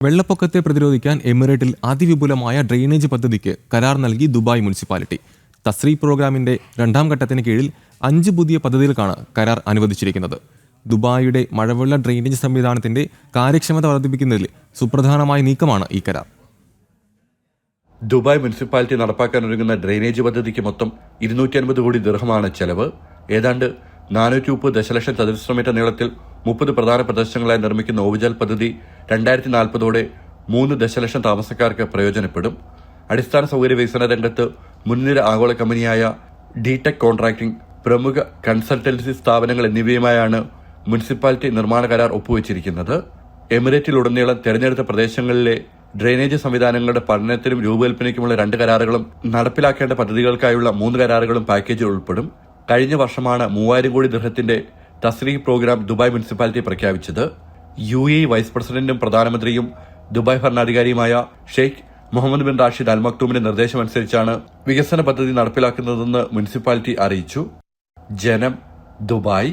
വെള്ളപ്പൊക്കത്തെ പ്രതിരോധിക്കാൻ എമിറേറ്റിൽ അതിവിപുലമായ ഡ്രെയിനേജ് പദ്ധതിക്ക് കരാർ നൽകി ദുബായ് മുനിസിപ്പാലിറ്റി. തസ്രീ പ്രോഗ്രാമിന്റെ 2ാം ഘട്ടത്തിന് കീഴിൽ 5 പുതിയ പദ്ധതികൾക്കാണ് കരാർ അനുവദിച്ചിരിക്കുന്നത്. ദുബായിയുടെ മഴവെള്ള ഡ്രെയിനേജ് സംവിധാനത്തിന്റെ കാര്യക്ഷമത വർദ്ധിപ്പിക്കുന്നതിൽ സുപ്രധാനമായ നീക്കമാണ് ഈ കരാർ. ദുബായ് മുനിസിപ്പാലിറ്റി നടപ്പാക്കാനൊരുങ്ങുന്ന ഡ്രെയിനേജ് പദ്ധതിക്ക് മൊത്തം 250 കോടി ദിർഹമാണ് ചെലവ്. ഏതാണ്ട് 430 ദശലക്ഷം ചതുരശ്ര മീറ്റർ നീളത്തിൽ 30 പ്രധാന പ്രദേശങ്ങളായി നിർമ്മിക്കുന്ന ഓവുജൽ പദ്ധതി 2040ഓടെ 3 ദശലക്ഷം താമസക്കാർക്ക് പ്രയോജനപ്പെടും. അടിസ്ഥാന സൗകര്യ വികസന രംഗത്ത് മുൻനിര ആഗോള കമ്പനിയായ ഡി-ടെക് കോൺട്രാക്ടിംഗ്, പ്രമുഖ കൺസൾട്ടൻസി സ്ഥാപനങ്ങൾ എന്നിവയുമായാണ് മുനിസിപ്പാലിറ്റി നിർമ്മാണ കരാർ ഒപ്പുവച്ചിരിക്കുന്നത്. എമിറേറ്റിലുടനീളം തെരഞ്ഞെടുത്ത പ്രദേശങ്ങളിലെ ഡ്രെയിനേജ് സംവിധാനങ്ങളുടെ പഠനത്തിനും രൂപകൽപ്പനയ്ക്കുമുള്ള 2 കരാറുകളും നടപ്പിലാക്കേണ്ട പദ്ധതികൾക്കായുള്ള 3 കരാറുകളും പാക്കേജിൽ ഉൾപ്പെടും. കഴിഞ്ഞ വർഷമാണ് 3000 കോടി ദിർഹത്തിന്റെ തസ്രീ പ്രോഗ്രാം ദുബായ് മുനിസിപ്പാലിറ്റി പ്രഖ്യാപിച്ചത്. UAE വൈസ് പ്രസിഡന്റും പ്രധാനമന്ത്രിയും ദുബായ് ഭരണാധികാരിയുമായ Sheikh Mohammed bin Rashid Al മക്തൂമിന്റെ നിർദ്ദേശമനുസരിച്ചാണ് വികസന പദ്ധതി നടപ്പിലാക്കുന്നതെന്ന് മുനിസിപ്പാലിറ്റി അറിയിച്ചു. ജനം, ദുബായ്.